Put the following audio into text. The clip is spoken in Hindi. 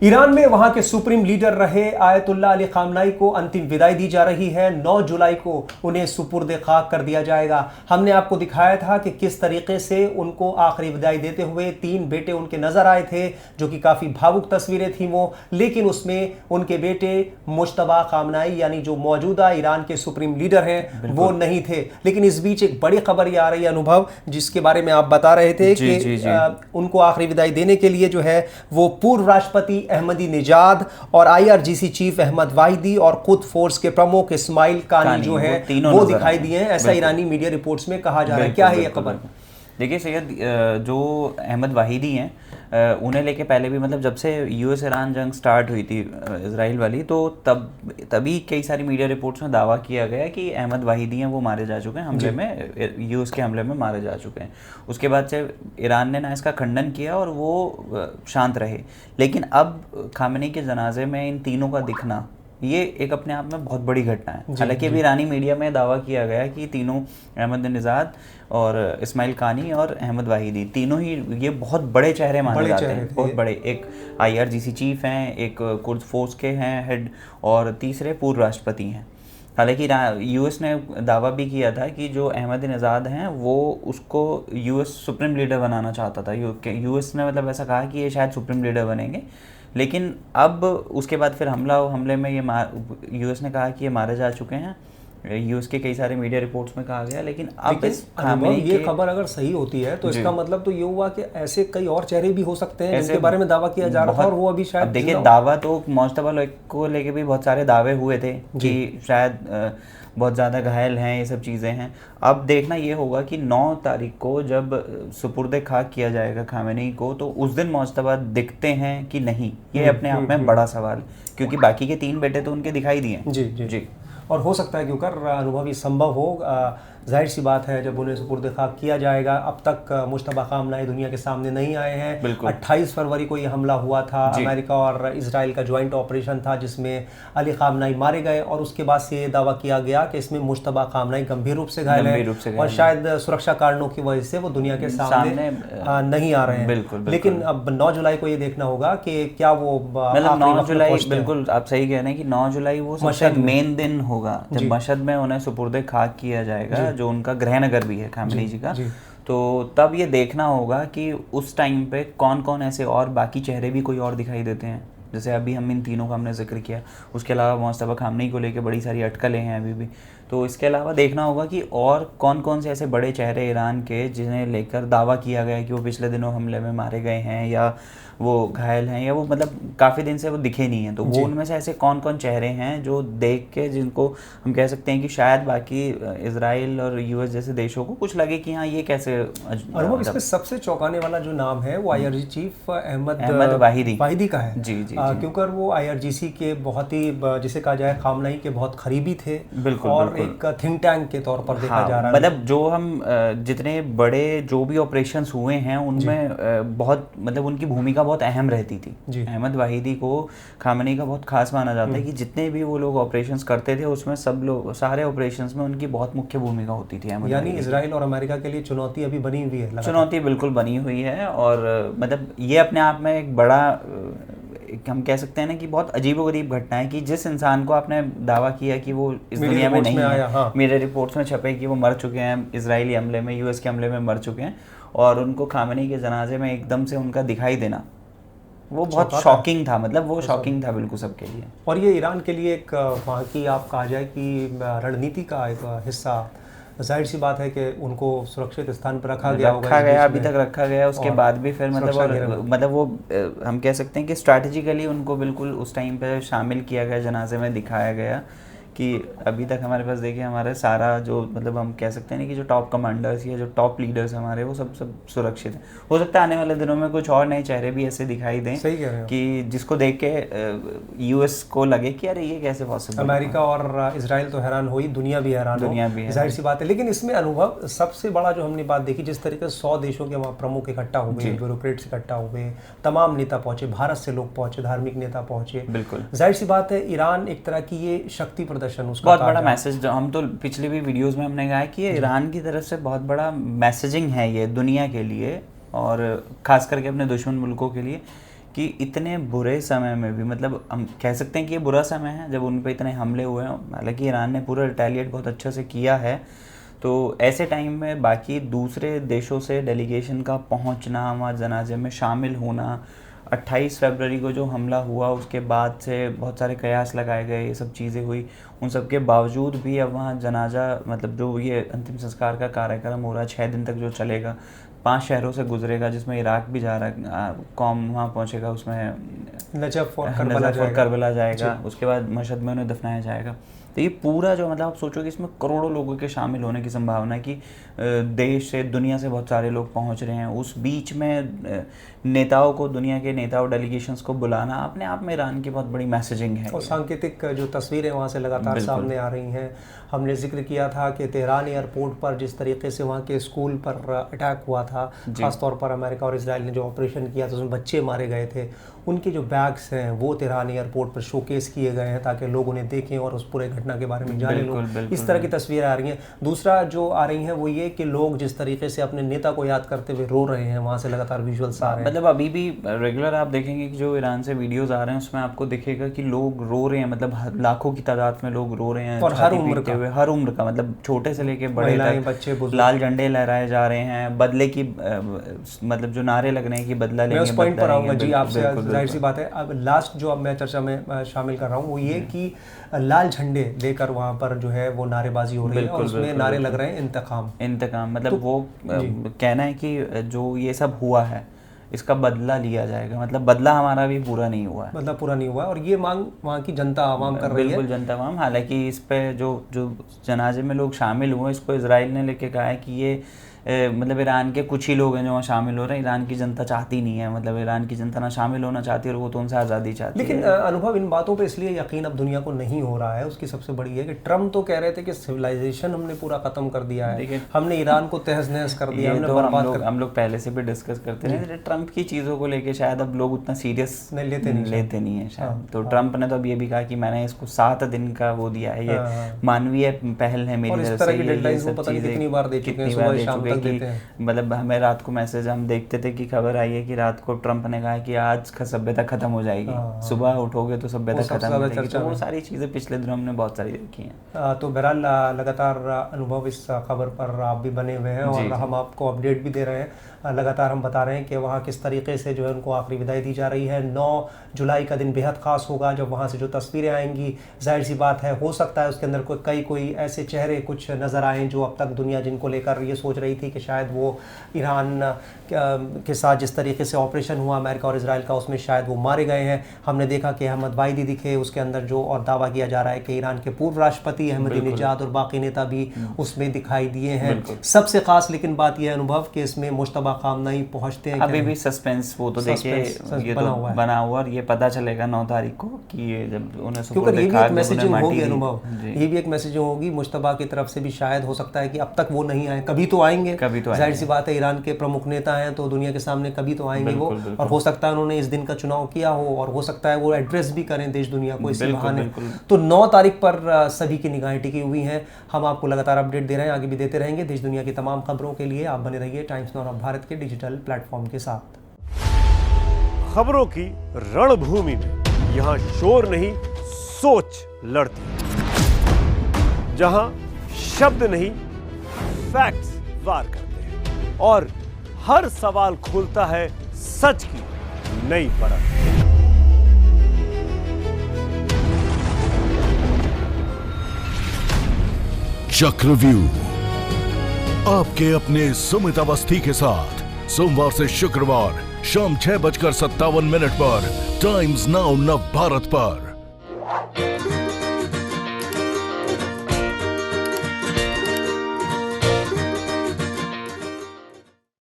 ईरान में वहां के सुप्रीम लीडर रहे आयतुल्लाह अली खामनाई को अंतिम विदाई दी जा रही है। 9 जुलाई को उन्हें सुपुर्द खाक कर दिया जाएगा। हमने आपको दिखाया था कि किस तरीके से उनको आखिरी विदाई देते हुए 3 बेटे उनके नजर आए थे, जो कि काफी भावुक तस्वीरें थी वो। लेकिन उसमें उनके बेटे मुश्तबा खामनाई यानी जो मौजूदा ईरान के सुप्रीम लीडर हैं वो नहीं थे। लेकिन इस बीच एक बड़ी खबर ये आ रही है अनुभव, जिसके बारे में आप बता रहे थे कि उनको आखिरी विदाई देने के लिए जो है वो पूर्व राष्ट्रपति अहमदी निजाद और IRGC चीफ अहमद वाहिदी और खुद फोर्स के प्रमुख इस्माइल कानी जो है वो दिखाई दिए हैं। ऐसा ईरानी मीडिया रिपोर्ट्स में कहा जा रहा है। क्या है ये खबर? देखिए सैयद, जो अहमद वाहिदी हैं उन्हें लेके पहले भी मतलब जब से US ईरान जंग स्टार्ट हुई थी इजराइल वाली, तो तभी कई सारी मीडिया रिपोर्ट्स में दावा किया गया कि अहमद वाहिदी हैं वो मारे जा चुके हैं हमले में, US के हमले में मारे जा चुके हैं। उसके बाद से ईरान ने ना इसका खंडन किया और वो शांत रहे। लेकिन अब खामेनी के जनाजे में इन तीनों का दिखना ये एक अपने आप में बहुत बड़ी घटना है। हालांकि अभी ईरानी मीडिया में दावा किया गया कि तीनों अहमद निजाद और इस्माइल कानी और अहमद वाहिदी तीनों ही ये बहुत बड़े चेहरे माने जाते हैं, बहुत बड़े। एक IRGC चीफ हैं, एक कुर्द फोर्स के हैं हेड, और तीसरे पूर्व राष्ट्रपति हैं। हालांकि US ने दावा भी किया था कि जो अहमद निजाद हैं वो उसको US सुप्रीम लीडर बनाना चाहता था। US ने मतलब ऐसा कहा कि ये शायद सुप्रीम लीडर बनेंगे। लेकिन अब उसके बाद फिर हमले में ये US ने कहा कि ये मारे जा चुके हैं। US के कई सारे मीडिया रिपोर्ट्स में कहा गया। लेकिन अब ये खबर अगर सही होती है तो इसका मतलब तो ये हुआ कि ऐसे कई और चेहरे भी हो सकते हैं जिनके बारे में दावा किया जा रहा था और वो अभी शायद। देखिए, दावा तो मुश्तबा को लेके भी बहुत सारे दावे हुए थे कि शायद बहुत ज़्यादा घायल हैं, ये सब चीज़ें हैं। अब देखना ये होगा कि 9 तारीख को जब सुपुर्द खाक किया जाएगा खामेनी को, तो उस दिन मुश्तबा दिखते हैं कि नहीं, ये अपने आप में बड़ा सवाल, क्योंकि बाकी के 3 बेटे तो उनके दिखाई दिए हैं। जी। और हो सकता है क्योंकि अनुभवी संभव हो, जाहिर सी बात है जब उन्हें सुपुर्द खाक किया जाएगा। अब तक मुश्तबा खामनाई दुनिया के सामने नहीं आए हैं। 28 फरवरी को ये हमला हुआ था, अमेरिका और इजराइल का ज्वाइंट ऑपरेशन था जिसमें अली खामनाई मारे गए, और उसके बाद से ये दावा किया गया कि इसमें मुश्तबा खामनाई गंभीर रूप से घायल है और शायद सुरक्षा कारणों की वजह से वो दुनिया के सामने नहीं आ रहे हैं। लेकिन अब 9 जुलाई को ये देखना होगा कि क्या वो 9 जुलाई, बिल्कुल आप सही कह रहे हैं कि 9 जुलाई वो सबसे मेन दिन होगा जब मशहद में उन्हें सुपुर्द खाक किया जाएगा, जो उनका गृहनगर भी है खामेनी जी का। तो तब ये देखना होगा कि उस टाइम पे कौन कौन ऐसे और बाकी चेहरे भी कोई और दिखाई देते हैं। जैसे अभी हम इन तीनों का हमने जिक्र किया, उसके अलावा मुश्तबा खामनेई को लेकर बड़ी सारी अटकलें हैं अभी भी। तो इसके अलावा देखना होगा कि और कौन कौन से ऐसे बड़े चेहरे ईरान के जिन्हें लेकर दावा किया गया कि वो पिछले दिनों हमले में मारे गए हैं या वो घायल हैं या वो मतलब काफ़ी दिन से वो दिखे नहीं हैं। तो वो उनमें से ऐसे कौन कौन चेहरे हैं जो देख के जिनको हम कह सकते हैं कि शायद बाकी इजराइल और US जैसे देशों को कुछ लगे कि हाँ ये कैसे। और इसमें सबसे चौंकाने वाला जो नाम है वो IRGC चीफ अहमद वाहिदी का है। जी। क्योंकि वो IRGC के बहुत ही, जिसे कहा जाए, खामनाई के बहुत करीबी थे। और एक थिंक टैंक के तौर पर देखा जा रहा है। मतलब जो हम जितने बड़े जो भी ऑपरेशंस हुए हैं उनमें बहुत मतलब उनकी भूमिका बहुत अहम रहती थी। अहमद वाहिदी को खामेनी का बहुत खास माना जाता है कि जितने भी वो लोग ऑपरेशंस करते थे उसमें सब लोग सारे ऑपरेशंस में उनकी बहुत मुख्य भूमिका होती थी। यानी इजराइल और अमेरिका के लिए चुनौती अभी बनी हुई है। चुनौती बिल्कुल बनी हुई है। और मतलब ये अपने आप में एक बड़ा, हम कह सकते हैं ना कि बहुत अजीबोगरीब घटना है कि जिस इंसान को आपने दावा किया कि वो इस दुनिया में नहीं है, मेरे रिपोर्ट्स में छपे कि वो मर चुके हैं इजरायली हमले में, US के हमले में मर चुके हैं, और उनको खामेनी के जनाजे में एकदम से उनका दिखाई देना वो बहुत शॉकिंग था। मतलब वो शॉकिंग था बिल्कुल सबके लिए। और ये ईरान के लिए एक वहाँ की, आप कहा जाए कि रणनीति का एक हिस्सा, जाहिर सी बात है कि उनको सुरक्षित स्थान पर रखा गया, अभी तक रखा गया। उसके बाद भी फिर मतलब वो हम कह सकते हैं कि स्ट्रैटेजिकली उनको बिल्कुल उस टाइम पे शामिल किया गया, जनाजे में दिखाया गया कि अभी तक हमारे पास देखिए हमारे सारा जो मतलब हम कह सकते हैं ना कि जो टॉप कमांडर्स या जो टॉप लीडर्स हमारे वो सब सुरक्षित हैं। हो सकता है आने वाले दिनों में कुछ और नए चेहरे भी ऐसे दिखाई दें। सही कह रहे हैं कि जिसको देख के US को लगे कि अरे ये कैसे पॉसिबल। अमेरिका और इजराइल तो हैरान हुई, दुनिया भी हैरान हो, जाहिर सी बात है। लेकिन इसमें अनुभव सबसे बड़ा जो हमने बात देखी, जिस तरीके से 100 देशों के वहाँ प्रमुख इकट्ठा हुए, ब्यूरोक्रेट्स इकट्ठा हुए, तमाम नेता पहुंचे, भारत से लोग पहुंचे, धार्मिक नेता पहुंचे। बिल्कुल जाहिर सी बात है ईरान एक तरह की ये शक्ति प्रदर्शन, बहुत बड़ा मैसेज, जो हम तो पिछली भी वीडियोस में हमने कहा कि ईरान की तरफ से बहुत बड़ा मैसेजिंग है ये दुनिया के लिए और खास करके अपने दुश्मन मुल्कों के लिए कि इतने बुरे समय में भी, मतलब हम कह सकते हैं कि ये बुरा समय है जब उन पे इतने हमले हुए हैं, हालांकि ईरान ने पूरा रिटेलिएट बहुत अच्छे से किया है, तो ऐसे टाइम में बाकी दूसरे देशों से डेलीगेशन का पहुंचना, वहाँ जनाजे में शामिल होना, 28 फरवरी को जो हमला हुआ उसके बाद से बहुत सारे कयास लगाए गए, ये सब चीज़ें हुई, उन सब के बावजूद भी अब वहाँ जनाजा, मतलब जो ये अंतिम संस्कार का कार्यक्रम हो रहा है 6 दिन तक जो चलेगा, 5 शहरों से गुजरेगा, जिसमें इराक भी जा रहा है, कौम वहाँ पहुँचेगा, उसमें नजफ और करबला जाएगा, उसके बाद मशहद में उन्हें दफनाया जाएगा। तो ये पूरा जो, मतलब आप सोचो कि इसमें करोड़ों लोगों के शामिल होने की संभावना है कि देश से, दुनिया से बहुत सारे लोग पहुंच रहे हैं, उस बीच में नेताओं को, दुनिया के नेताओं, डेलीगेशंस को बुलाना अपने आप में ईरान की बहुत बड़ी मैसेजिंग है। और सांकेतिक जो तस्वीरें वहाँ से लगातार सामने आ रही हैं, हमने जिक्र किया था कि तेहरान एयरपोर्ट पर जिस तरीके से वहाँ के स्कूल पर अटैक हुआ था, ख़ासतौर पर अमेरिका और इजराइल ने जो ऑपरेशन किया था उसमें बच्चे मारे गए थे, उनके जो बैग्स हैं वो तेहरान एयरपोर्ट पर शोकेस किए गए हैं ताकि लोग उन्हें देखें और उस पूरे घटना के बारे में जाने लोग। इस तरह की तस्वीरें आ रही हैं। दूसरा जो आ रही हैं वो ये कि लोग जिस तरीके से अपने नेता को याद करते हुए रो रहे हैं, वहाँ से लगातार विजुअल्स आ रहे हैं। मतलब अभी भी रेगुलर आप देखेंगे कि जो ईरान से वीडियोस आ रहे हैं उसमें आपको दिखेगा कि लोग रो रहे हैं, मतलब लाखों की तादाद में लोग रो रहे हैं, और हर उम्र का, मतलब छोटे से लेके बड़े तक, बच्चे, लाल झंडे लहराए जा रहे हैं, बदले की, मतलब जो नारे लग रहे हैं कि बदला लेंगे, मैं उस पॉइंट पर आऊँगा जी आपसे, जाहिर सी बात है। अब लास्ट जो अब मैं चर्चा में शामिल कर रहा हूँ वो ये कि लाल झंडे लेकर वहाँ पर जो है वो नारेबाजी हो रही है और उसमें नारे लग रहे हैं इंतकाम, मतलब वो कहना है कि जो ये सब हुआ है इसका बदला लिया जाएगा, मतलब बदला हमारा भी पूरा नहीं हुआ है, मतलब पूरा नहीं हुआ, और ये मांग वहाँ की जनता आवाम कर रही है। बिल्कुल जनता आवाम। हालांकि इस पे जो जनाजे में लोग शामिल हुए, इसको इजराइल ने लेके कहा है कि ये मतलब ईरान के कुछ ही लोग हैं जो वहाँ शामिल हो रहे हैं, ईरान की जनता चाहती नहीं है, मतलब ईरान की जनता ना शामिल होना चाहती है और वो तो उनसे आज़ादी चाहती है। लेकिन अनुभव, इन बातों पे इसलिए यकीन अब दुनिया को नहीं हो रहा है, उसकी सबसे बड़ी है कि ट्रम्प तो कह रहे थे कि सिविलाइजेशन हमने पूरा ख़त्म कर दिया है, हमने ईरान को तहस नहस कर दिया, हमने बर्बाद कर। हम लोग पहले से भी डिस्कस करते रहे, ट्रम्प की चीज़ों को लेकर शायद अब लोग उतना सीरियस लेते नहीं है शायद। तो ट्रम्प ने तो अब ये भी कहा कि मैंने इसको 7 दिन का वो दिया है, ये मानवीय पहल है मेरी तरफ से, कितनी बार दे चुके हैं, सुबह शाम तक देते हैं। मतलब हमें रात को मैसेज हम देखते थे कि खबर आई है कि रात को ट्रम्प ने कहा कि आज सभ्यता खत्म हो जाएगी, सुबह उठोगे तो सभ्यता खत्म हो जाएगी। तो वो सारी चीज़ें पिछले दिनों हमने बहुत सारी देखी हैं। तो बहरहाल लगातार अनुभव इस खबर पर आप भी बने हुए हैं और हम आपको अपडेट भी दे रहे हैं, लगातार हम बता रहे हैं कि वहाँ किस तरीके से जो है उनको आखिरी विदाई दी जा रही है। 9 जुलाई का दिन बेहद ख़ास होगा जब वहाँ से जो तस्वीरें आएंगी, जाहिर सी बात है हो सकता है उसके अंदर कोई ऐसे चेहरे कुछ नज़र आएँ जो अब तक दुनिया जिनको लेकर ये सोच रही थी कि शायद वो ईरान के साथ जिस तरीके से ऑपरेशन हुआ अमेरिका और इजराइल का, उसमें शायद वो मारे गए हैं। हमने देखा कि अहमद वाहिदी दिखे उसके अंदर जो, और दावा किया जा रहा है कि ईरान के पूर्व राष्ट्रपति अहमदीनेजाद और बाकी नेता भी उसमें दिखाई दिए हैं। सबसे ख़ास लेकिन बात यह अनुभव कि इसमें मुश्तबा खामनेई पहुंचते हैं। अभी भी सस्पेंस, वो तो देखिए ये तो बना हुआ और ये पता चलेगा 9 तारीख को कि ये जब उन्हें सुपुर्द ये भी एक मैसेजिंग होगी अनुभव, ये भी एक मैसेजिंग होगी मुश्तबा की तरफ से भी। शायद हो सकता है कि अब तक वो नहीं आए, कभी तो आएंगे, जाहिर सी बात है ईरान के प्रमुख नेता हैं तो दुनिया के सामने कभी तो आएंगे वो, और हो सकता है उन्होंने इस दिन का चुनाव किया हो और हो सकता है वो एड्रेस भी करें देश दुनिया को इसी बहाने। तो 9 तारीख पर सभी की निगाहें टिकी हुई हैं। हम आपको लगातार अपडेट दे रहे हैं, आगे भी देते रहेंगे। देश दुनिया की तमाम खबरों के लिए आप बने रहिए टाइम्स नाउ ऑफ भारत के डिजिटल प्लेटफॉर्म के साथ। खबरों की रणभूमि में यहाँ शोर नहीं सोच लड़ती, जहां शब्द नहीं फैक्ट्स वार करते हैं और हर सवाल खोलता है सच की नई परत। चक्रव्यूह आपके अपने सुमित अवस्थी के साथ सोमवार से शुक्रवार शाम 6:57 पर टाइम्स नाउ नव भारत पर।